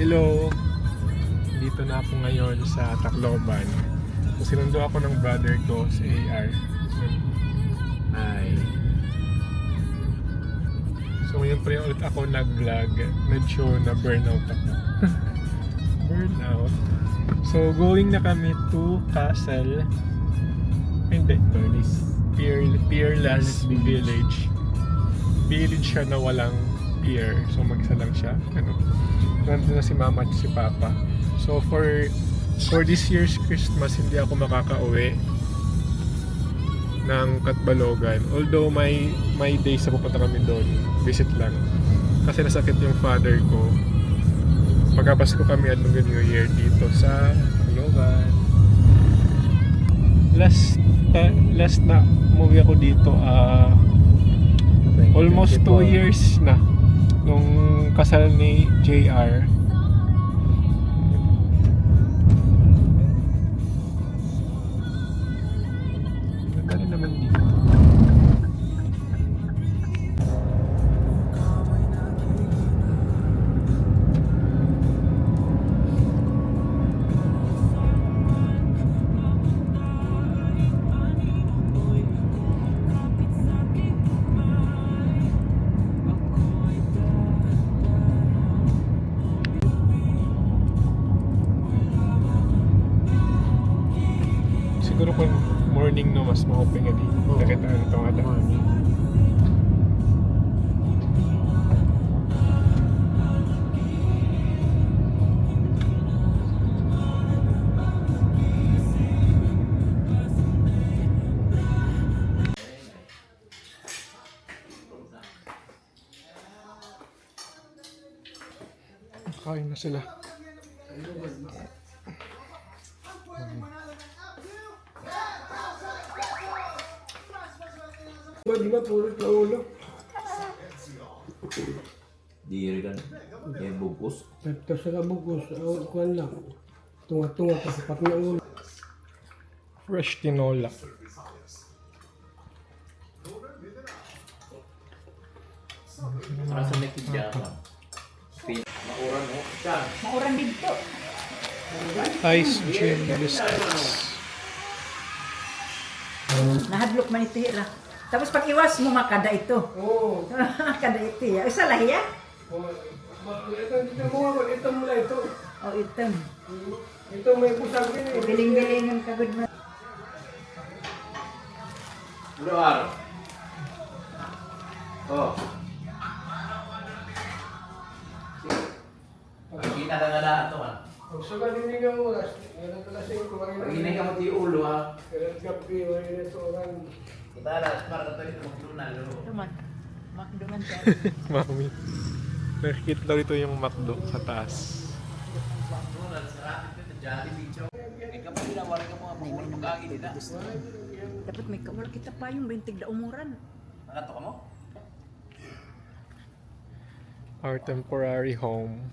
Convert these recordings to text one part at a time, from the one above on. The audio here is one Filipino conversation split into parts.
Hello! Dito na ako ngayon sa Tacloban. So, sinundo ako ng brother ko, si AR. Hi! So ngayon pa rin ulit ako nag-vlog. Medyo na burnout ako. Burnout. So going na kami to Castle. Hindi, Peerless Village. Village siya na walang pier. So mag-isa lang siya. Nandun na si mama at si papa. So for this year's Christmas, hindi ako makaka-uwi ng Catbalogan. Although may days na pupunta kami doon, visit lang. Kasi nasakit yung father ko. Pagkapasko kami at mag-New Year dito sa Catbalogan. Last na umuwi ako dito almost 2 years na nung kasal ni JR. Ganda rin naman dito. Siguro kung morning no, mas ma-open nga dito. Nakitaan ito nga daw. Kain na sila. Di ba puro na ulo? Diri kan, ya bungkus. Tapos sa kabugos, kuhan lang. Tunga-tunga kasi pati na ulo. Fresh tinola. Rasa may kidya ka. Mauran mo. Yan. Mauran dito. Ice gin biscuits. Nahadlok man ito ra. Tapos pag iwas mo makada ito. Oo. Kada ito ya. Isa lahi ya? Ito, dito mo ako. Ito mula ito. O item. Ito may pusag din eh. Biling-bilingan ka good man. Luar. Oh. Kita ada ato kan. Ang suga din yung oras. Ganun ka lasing kumain na. Pag hinay ka mo ti ulo ha. Ganun gabi, wala na ito orang. Kita ada para to ito magluna lo. Tuman. Makduman siya. Mami. Nakikita daw dito yung McDo sa taas. Magluna sarap ito jadi bicho. Ikaw pa dinawal ka mo pagkagi nila. Dapat may kawal kita pa yung bentig da umuran. Nakato ka mo? Our temporary home.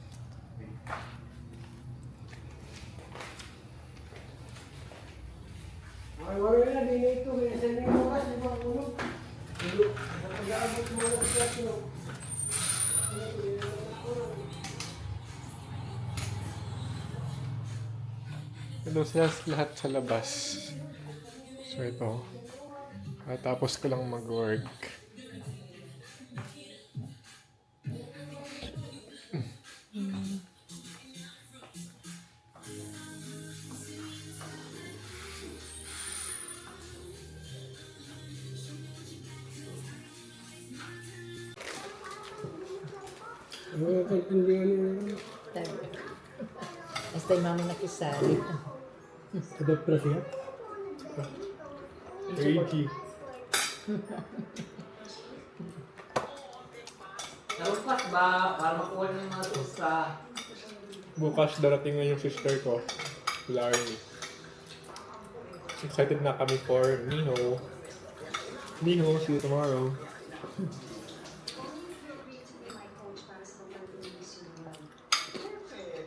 Ay, wala na din ito. May isa na yung oras. Di ba ulo? Ulo. Pag-aabot mo na siya. Ito sila lahat sa labas. So ito. Tapos ko lang mag-work. Ano ang pagpindihan niyo? Basta yung mami nakisali. Kadapra siya? 80. Nalupas ba para makuha niyo yung mga tusa? Bukas darating na yung sister ko, Larry. Excited na kami for Miho. Miho, see you tomorrow.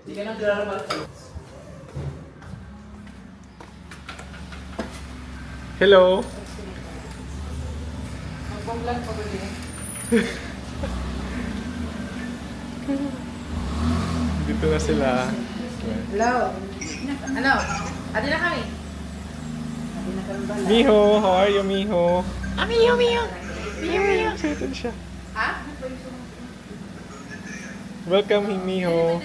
Di ka nang dilalaman. Hello! Magbonglan pa ba din? Dito na sila. Hello. Ano? Ate na kami. Ate na kami ba? Miho, how are you, Miho? Miho. Miho. Excited siya. Ha? Welcome, Miho.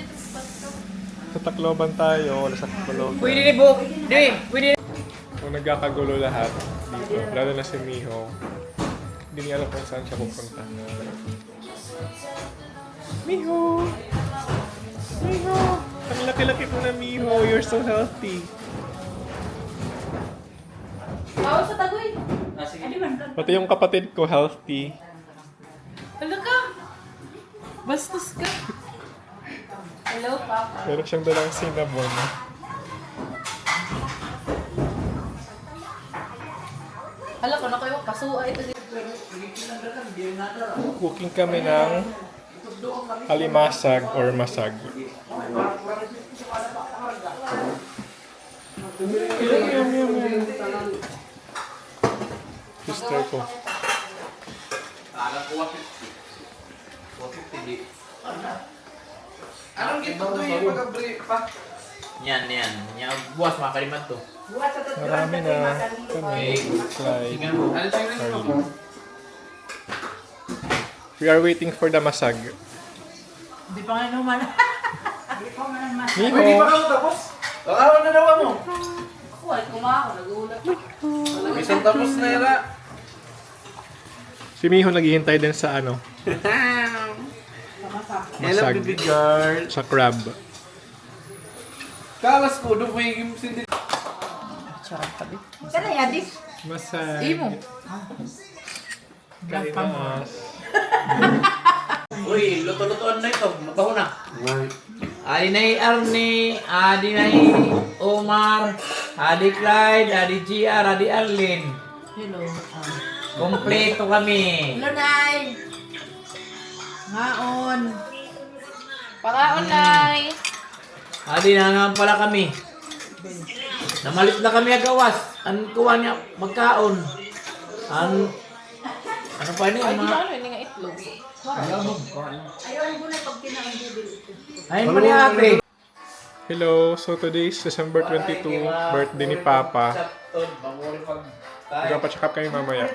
Sa Tacloban tayo, wala sa Tacloban. Pwede ni Bo. Pwede. Kung nagkakagulo lahat dito, lalo na si Miho, hindi niya alam kung saan siya pupunta. Miho! Miho! Ang laki-laki mo na, Miho. You're so healthy. Bawa sa tagoy. sige. Pati yung kapatid ko, healthy. Hello ka. Bastos ka. Hello, Papa. Meron siyang dalang cinnamon. Hala ko na kayo. Kasuwa ito. Cooking kami ng alimasag or masag. Sister ko. Alam ko 150. 150 di. Anong gito to yung mag-break pa? Yan. Yan, buwas makalimat to. Marami na kami. Like, Tingnan mo. Ano tayo rin mo? we are waiting for the masag. Hindi pa nga naman. Hindi pa nga naman. Miho! tapos? Baka na daw mo. Ako ay kumako. Nagulat. Isang tapos na yara. Si Miho naghihintay din sa ano, Hello, Masag. baby girl. sa crab. Kalas ko, doon may gimsin din. Sarap pa din. Sana yadik. Masag. Imo. Kainas. Uy, luto-lutoan na ito. Mabaho na. Adi na Arnie, Adi na Omar, Adi Clyde, Adi GR, Adi Arlene. Hello. Kompleto kami. Hello, Nay. Ngaon. Pangaon, Nay. Adi na nga pala kami. Namalit na kami agawas. Ang kuha niya magkaon. Ano pa niya? Ano nga itlog? Ayun mo ni ate. Hello, so today is December 22, birthday ni Papa. Magpapacheck up kami mamaya.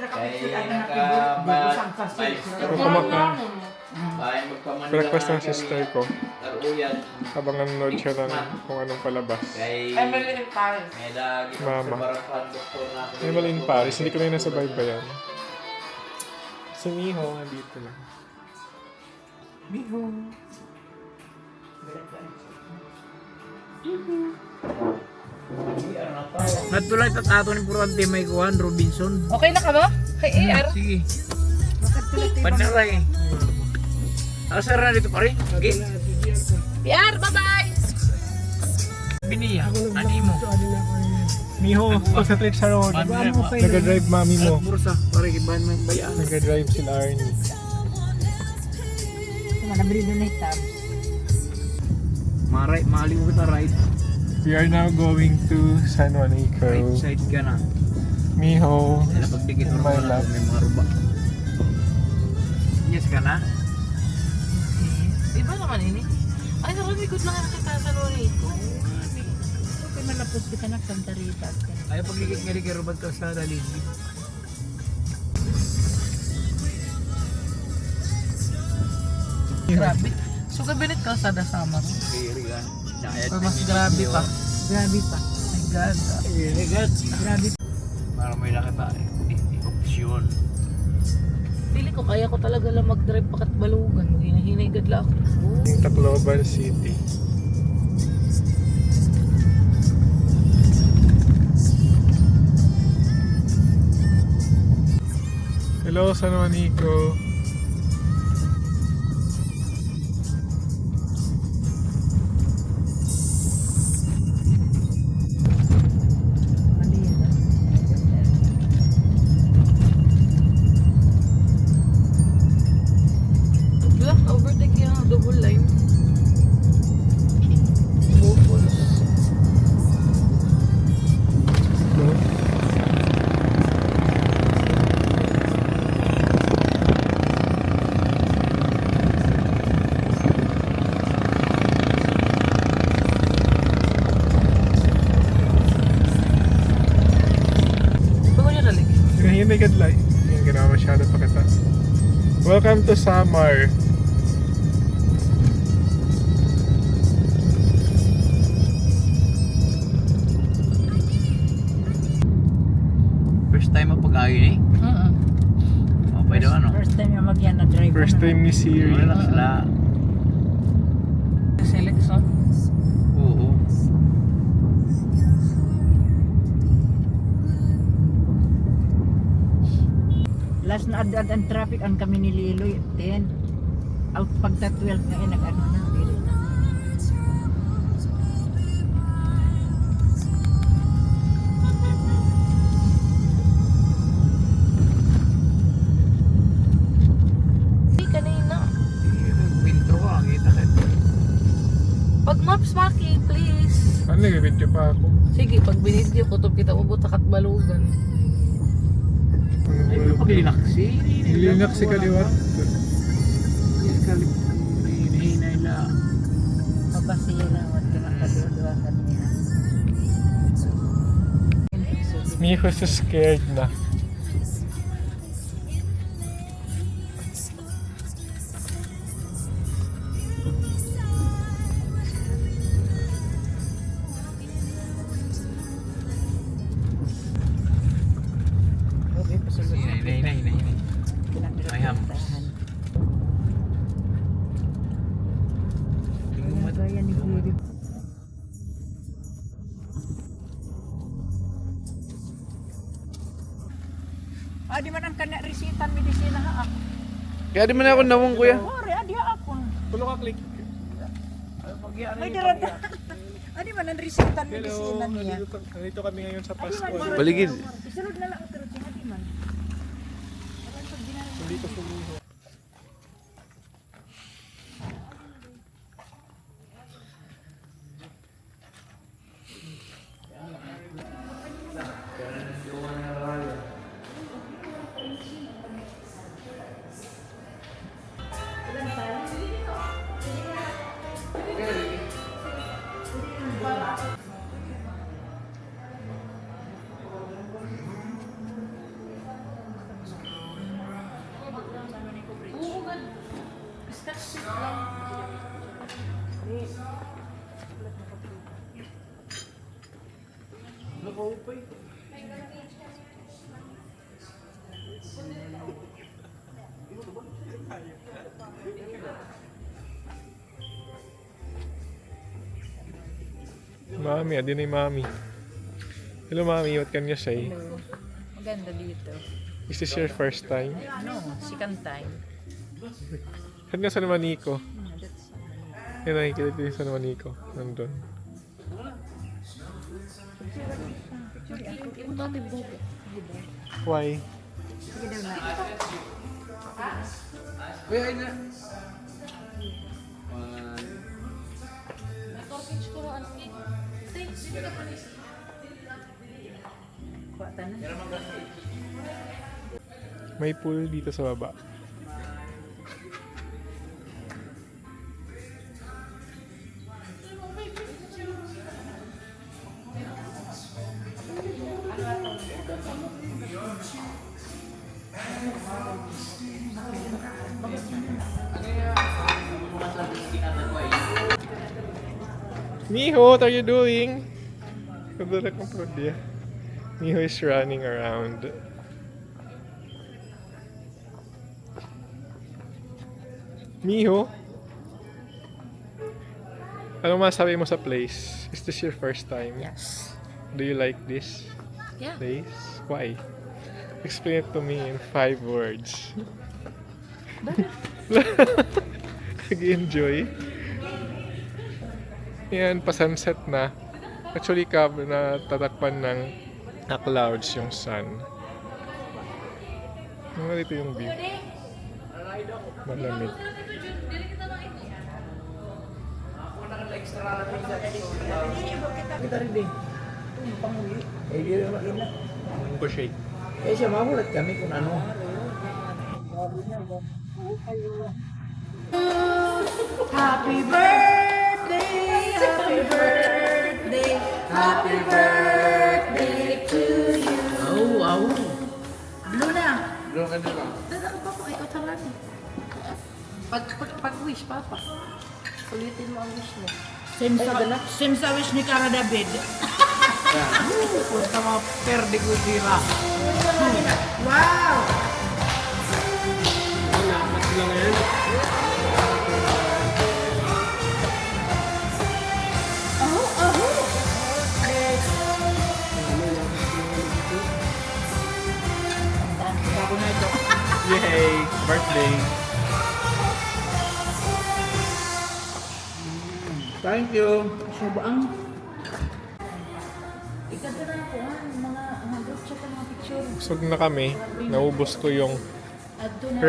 Kung kumakain, breakfast ng sister ko. Habang nanonood siya ng kung anong palabas. Emily in Paris. Mama. Emily in Paris, hindi ko na yun nasa baybayan. Si Miho, nandito lang. Miho. Natulay ato ni Purante may kuhan, Robinson. Okay na ka ba? Kay AR? Sige. Panaray. Asar na dito pare. Okay. AR, bye-bye! Biniya. Ani mo. Miho, concentrate sa road. Nag-drive mami mo. Bursa. Pare kiban mo bayaan. Nag-drive sila Arnie. Manabili doon na tabs. Maray, maliw kita right. We are now going to San Juanico. Right side ka na. Miho, Dala pagdikit in mo my na lap. may mga ruba. Yes ka na? Di ba naman ini? Ay, nakamikot lang ang kita sa Lorito. Okay, malapos kita na Santa Rita. Ayaw pagdikit nga di kay Robert ka sa daligi. Grabe. So, kabinet ka sa dasama. Very gan. Or mas grabe pa. Grabe pa. My God. Very good. Grabe. Para may laki pa. Opsyon. Pili ko, kaya ko talaga lang mag-drive pakat balugan. Hinahinay gadla ako. Yung Tacloban City. Hello, San Juanico. Wala, overtake yung double line. Bukol. Welcome to Samar. First time mo pag-ayon eh. O, pwede ano? First time yung magyan na drive. First time ni Siri. Wala lang sila. Selection. Oo. Last na ad ang traffic ang kami ni Liloy 10. Out pagta 12 nga nag-ano na. Dili na. Hindi kanina. Wintro ka, kita ka. Pag maps maki, please. Ano, nag-video pa ako. Sige, pag binidyo ko, to kita ubot sa katbalugan. Ay, pero pag linaksi. Linak si kaliwat. Hinahinay na. Papasira wat ka makadudua kanina. Miho sa scared na. Okay, pasulod. Hinay. May hams. Gaya ni Bibi. Di man ang kana resitan medisina ha. Kaya di man ako nawong kuya. Ore, adi akon. Pulo ka click. May dirada. Adi man ang resitan medisina niya. Nandito kami ngayon sa Pasko. Paligid. Isunod na lang pero tingnan man. Hindi ko sumiho. Mami, adi na yung mami. Hello mami, what can you say? Maganda dito. Is this your first time? No, second time. Saan nga sa naman Nico? That's Yan nakikita dito sa naman Nico. Nandun. Why? sige daw na. Kuya, ay na. Kuha tanan. May pool dito sa baba. Miho, what are you doing? Kadala kang prodya. Miho is running around. Miho? Ano masabi mo sa place? Is this your first time? Yes. Do you like this Yeah. place? Why? Explain it to me in 5 words. Nag-enjoy? Yan, pa-sunset na. Actually, na tatakpan ng clouds yung sun. Dito yung view. Malamig. Kita rin din. Panguwi. Eh, di rin makina. Mango shake. Eh, siya mamulat kami kung ano. Happy birthday, happy birthday, happy birthday to you. Au. Blue na. Doon ka doon. Dada ka pa po, ikaw talan. Pag-wish, Papa. Sulitin mo ang wish mo. Same sa wish ni Cara David. Punta mga perde ko tira. Wow! Lamat lang yan. Bago na ito. Yay! Birthday! Thank you. Subaang. Ikada na ako, mga group chat ang mga picture. Busog na kami. Naubos ko yung Adto na.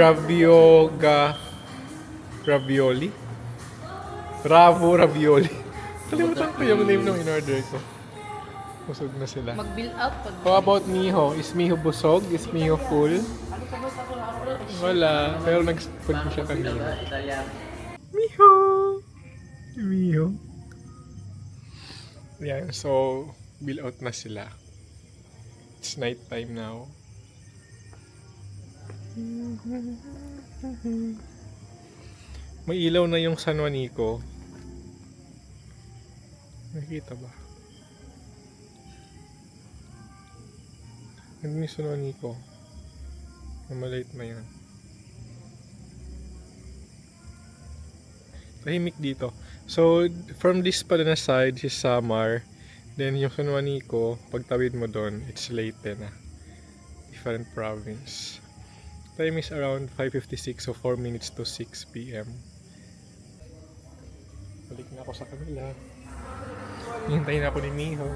ravioli. Ravioli. Kalimutan ko yung name ng in-order ko. Busog na sila. Mag-bill out pag... How about Miho? Is Miho busog? Is Miho full? Wala. Pero nag-food ko siya kanina. Miho! Miho. Yan. So, bill out na sila. It's night time now. May ilaw na yung San Juanico. Nakikita ba? Nandun yung San Juanico. Maliit na yan. Tahimik dito. So, from this pala na side, is Samar. Then, yung San Juanico, pagtawid mo doon, it's Leyte na. Different province. Time is around 5:56, so 4 minutes to 6 p.m. Balik na ako sa kanila. Hintayin ako ni Miho.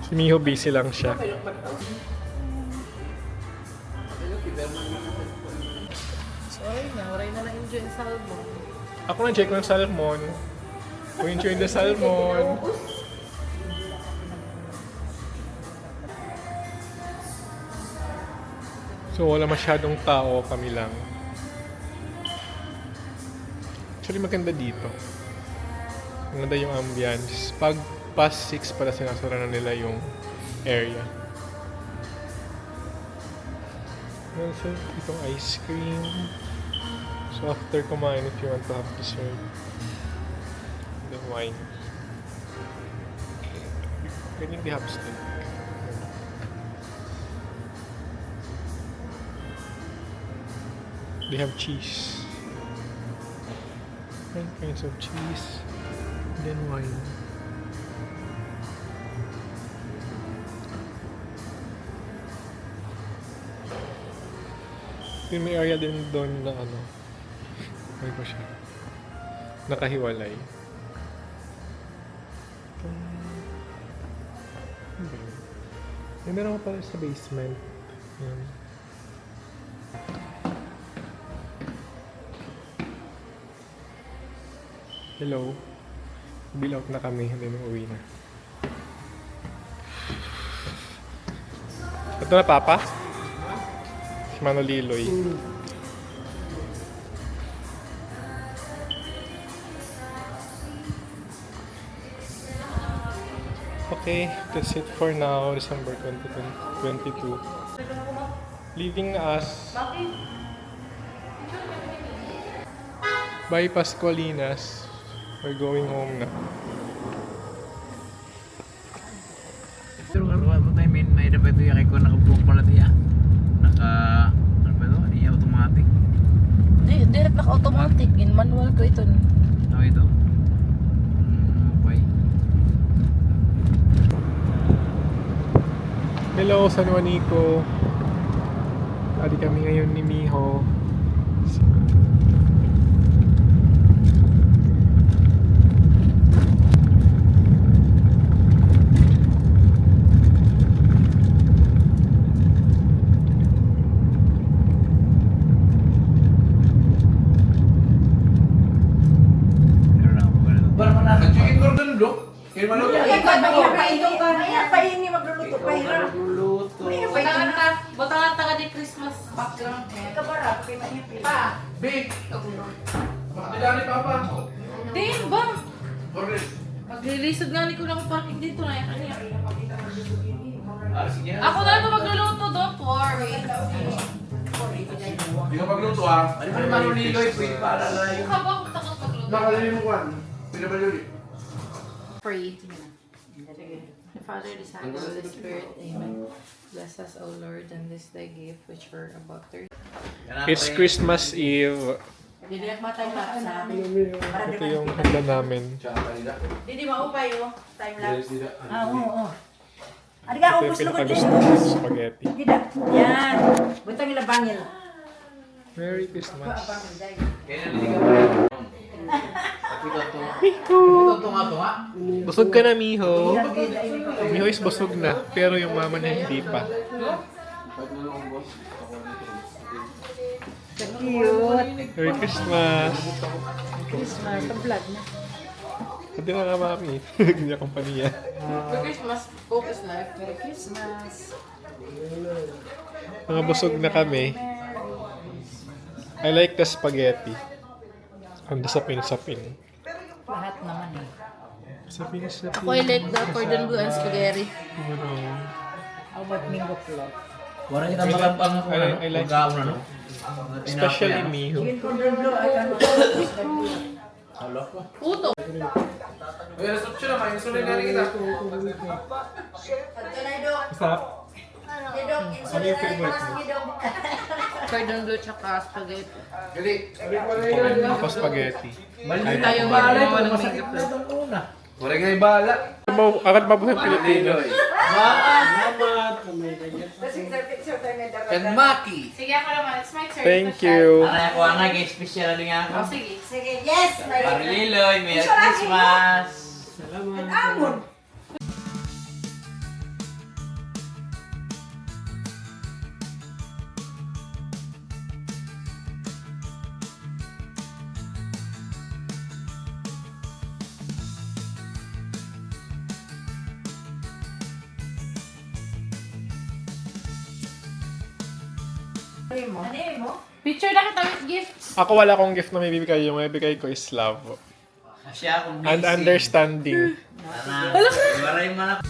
Si Miho busy lang siya. Oray na na-enjoy ang salmon. Ako na-check ng salmon. Kung enjoy the salmon. So wala masyadong tao, kami lang. Actually maganda dito. Maganda yung ambience. Pag past 6 pala sinasara na nila yung area. Also, itong ice cream. So after kumain, if you want to have dessert, then wine. Pwedeng di-have steak. They have cheese. 9 kinds of cheese. Then wine. Yung may area din doon na ano. Ano ba siya? Nakahiwalay. May meron ko pala sa basement. Yan. Hello. Bill out na kami, then uwi na. Ito na, Papa? Si Manoliloy. Okay, that's it for now, December 2022. Leaving na us. Bye, Pascualinas. We're going home na. Pero ano tayo may dapat ito yung ko nakabuong pala tiya. Ano ba ito? Hindi automatic. Direct naka-automatic. In manual ko ito. Ano ito? Okay. Hello, San Juanico. Adi kami ngayon ni Miho. Botangan taga di Christmas background. Big! Bakit nila ni Papa? Din ba? Maglilisod nga ni ko lang parking dito na yan. Ako na lang magluluto, don't worry. Hindi ka pagluto ah. Ano ba naman Liloy? Pwede pa alala yung... Mukha ba akong takot magluto? Nakalimukan. Pinabaluli. Pray. The Father, the Son, and the Holy Spirit. Amen. Bless us, O Lord, and this thy gift which we're about to. It's Christmas Eve. Didi ako time lapse sa amin. Ito yung handa namin. Didi maupay oh. Time lapse. Oo. Ari Ito ka yung ubos lugod pinakagusto din. ko, spaghetti. Dida. Yan. Butang ilabangin. Merry Christmas. Kaya nalilig ka. Ito tunga. Busog ka na, Miho. Miho is busog na, pero yung mama na hindi pa. Cute. Merry Christmas. Christmas. Ka-vlog na. Hindi na nga, mami. Hindi na kumpanya. Christmas, focus life. Merry Christmas. Mga busog na kami. I like the spaghetti. Ang sapin-sapin. Lahat naman eh. Sapin-sapin. Ako I like the cordon bleu and spaghetti. Ano? How about mango float? Wala kita makampang ako. I like Pagkaon ano? Especially Miho. Chicken cordon bleu ay ano. Hala ko. Puto. Uy, nasot siya naman. Yung sulit na rin kita. Masarap. Ano yung favorite mo? Cordon bleu tsaka spaghetti. Gali. Ako spaghetti. Mali tayo bala. gumawa ng Masakit makeup. na itong una. Wala nga yung bala. Akad mabuhay Pilipino. And Maki. Sige ako naman, it's my turn. Thank you. Aray ako nga, special na nga ako. Oh, sige. Sige, yes! Pari Liloy, Merry Christmas. Amon! Ano mo? Picture na kita with gifts. Ako wala akong gift na may bibigay. Yung may bibigay ko is love. Siya akong And understanding. Maray man ako.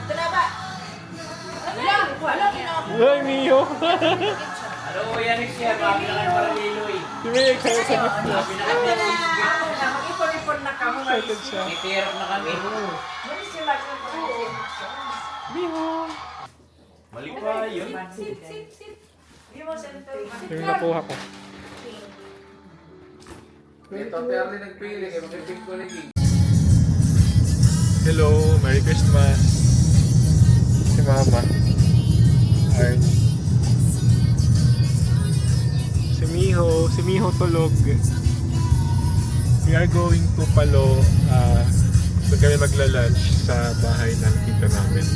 Ito na ba? Wala Ay, Miho. Ano ko yan siya? Bakit na kayo para Liloy? Si Miho excited sa gift niya. Mag-ipon-ipon na kamo. Excited siya. May tirap na kami. Mali sila. Miho. Mali pa yun. Yung nakuha ko. Ito, Terry nagpili. Kaya makipig ko lagi. Hello, Merry Christmas. Si Mama. Arnie. Si Miho tulog. We are going to Palo. Doon kami magla-lunch sa bahay ng tita namin.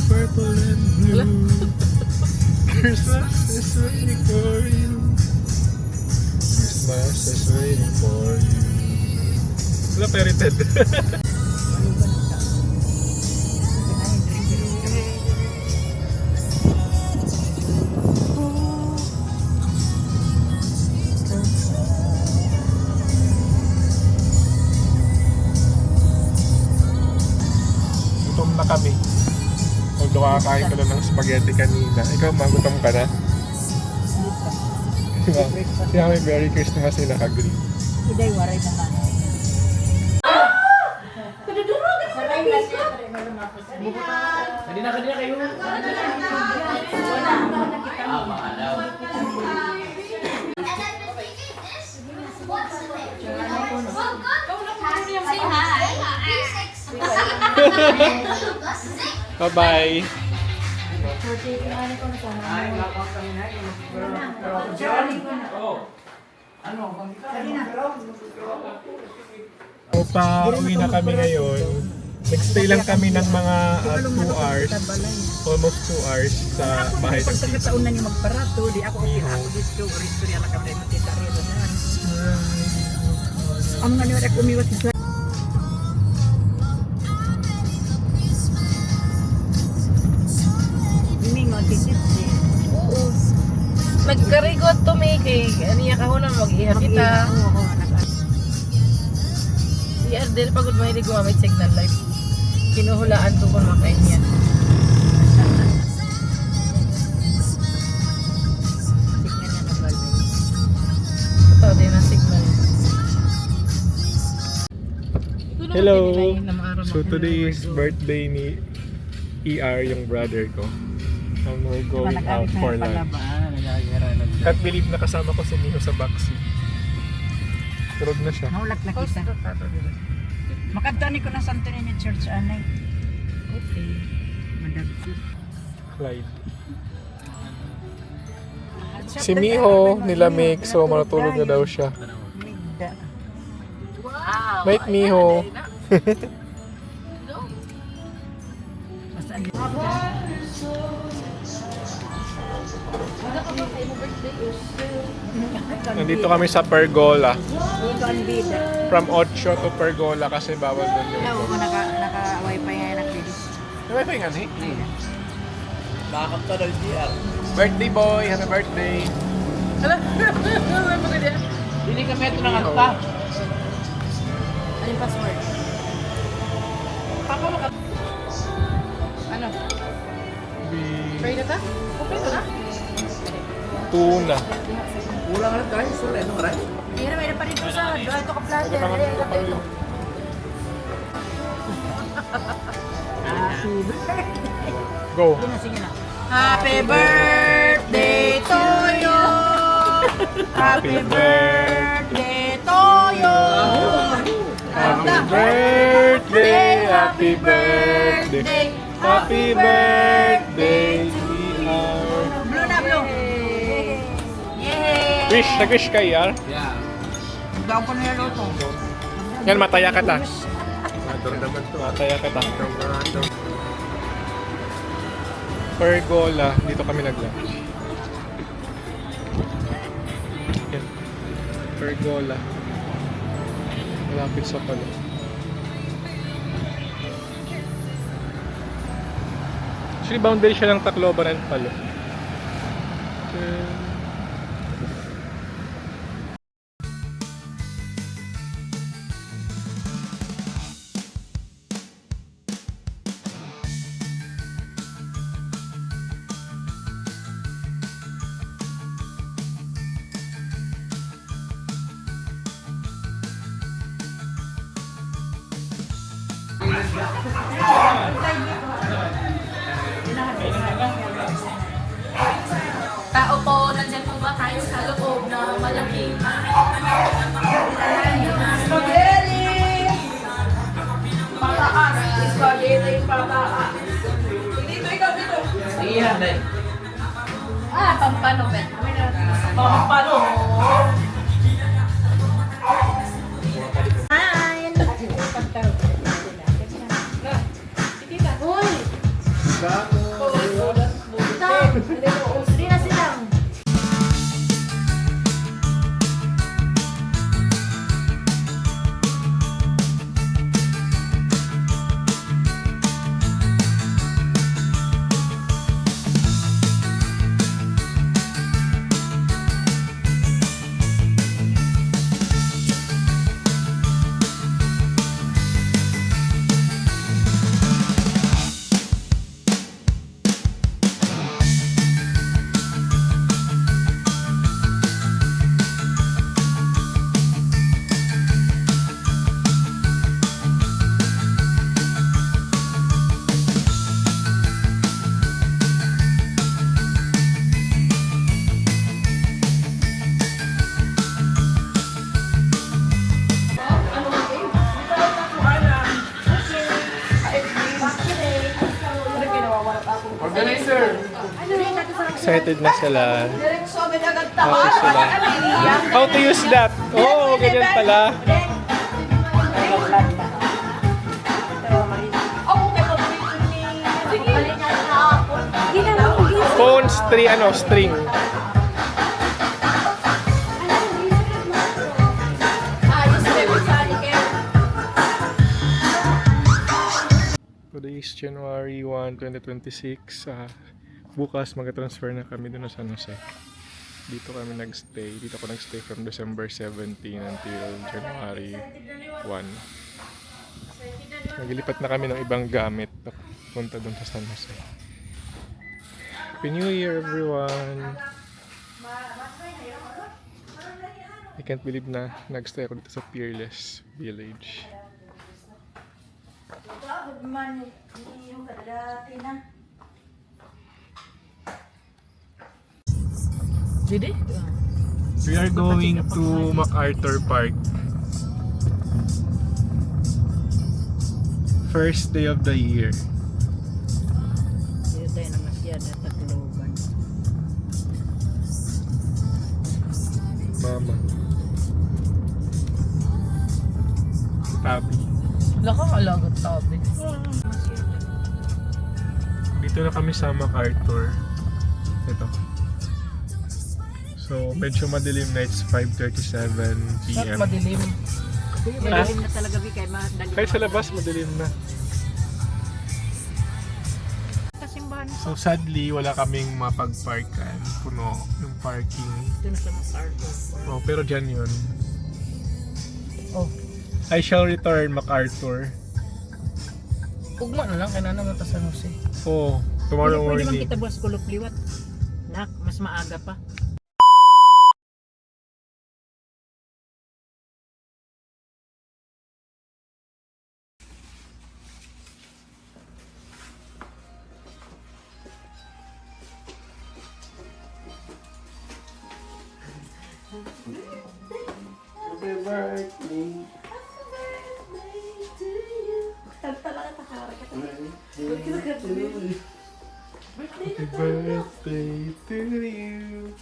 Purple and blue. Christmas is waiting for you. Christmas is waiting for you. Wala period. Gutom na kami. Although kakakain ko lang ng spaghetti kanina. Ikaw, magutom ka na? Kaya may Merry Christmas ay nakagree. Iday, waray naman. Saray na siya. Hindi na kayo. Mga daw. Say hi. Bye-bye! So, pa-uwi na kami ngayon. Nagstay lang kami ng mga 2 hours, almost 2 hours sa bahay ng Pag tita. sa una niyo magparato, di ako okay na ako dito. Restorya lang kami ng tita rin. Ang mga niyo ako umiwas sa Mingo, titit eh. Oo. Nagkarigot to me kay aniya ka na mag-iha kita. Oo, Si Ardel pagod mo hindi gumamit signal light. Kinuhulaan ko kung makain niya. Totoo din ang signal. Hello! So today is birthday ni ER, yung brother ko. And we're going out for lunch. Can't believe nakasama ko si Miho sa backseat. Turog na siya. Maulat na kita. Makadani ko na Santo Niño Church, anay. Okay. Madagsi. Clyde. Si Miho nilamig, so matutulog na daw siya. Migda. Wow! Night, Miho. Masaan din. Nandito kami sa Pergola. Dito ang bida. From 8 to Pergola kasi bawal doon yung Ikaw, naka-wifi nga yung nakbili. May wifi nga Bakit ka daw GR? Birthday boy! Happy birthday! Hindi kami ito ng kanta. Ano yung password? Papa mo ka... Ano? Try na ta? Okay na? Tuna. Kulang lang guys. Sorry, ano right? Mira, mayroon pa dito sa ito ka plaza. Go! Sige na. Happy birthday to you! Happy birthday to you! Happy birthday! Happy birthday! Happy birthday, ER! Blue na, blue. Yay! Wish! Nag-wish ka, ER? Yeah. Gawin ko na yung loto. Yan, mataya ka ta. Mataya ka ta. Pergola, dito kami nag-lunch. Yan. Pergola. Malapit sa palo. Actually, boundary siya ng Tacloban and Palo. Tao po, nandyan po ba tayo sa loob na malaking Spaghetti! Pataas! Spaghetti pataas! Dito, ikaw dito! Sige yan, Day. pampano, Ben? Pampano! Uy! Hindi na silang. Organizer! Excited na sila. agad Happy sila. How to use that? Oh, ganyan pala. Ito, string. Today is January 1, 2026. Bukas mag-transfer na kami doon sa San Jose. Dito kami nagstay. Dito ako nagstay from December 17 until January 1. Naglilipat na kami ng ibang gamit punta doon sa San Jose. Happy New Year everyone! I can't believe na nagstay ako dito sa Peerless Village. Didi? We are going to MacArthur Park. First day of the year. Dito tayo na masyada Tacloban. Mama. Tabi. Nakakalagot tabi. Dito na kami sa MacArthur. Ito. So, medyo madilim na. It's 5:37 Saan PM. madilim? Madilim na talaga bi kay madali. Kahit sa labas, madilim na. Kasimbahan So, sadly, wala kaming mapag-parkan. Puno yung parking. dito na sa MacArthur. Oh, pero dyan yun. Oh, I shall return, MacArthur. ugma na lang. Kaya naman ta San Jose. Oh, tomorrow Pwede man morning. kita buwas kulop liwat. Nak, mas maaga pa. Happy birthday. Happy birthday to you.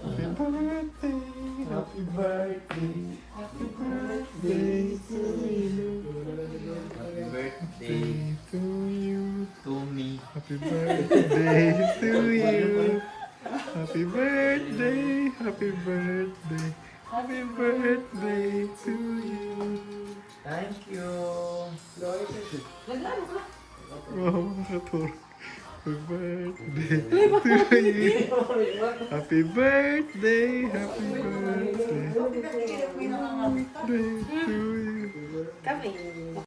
Happy birthday. Happy birthday. Happy birthday to you. Happy birthday To you. to me. Happy birthday to you. Happy birthday. Happy birthday. Happy birthday to you. Thank you. Oh, nakaturo. Happy birthday to you. Happy birthday. Happy birthday. Birthday to you.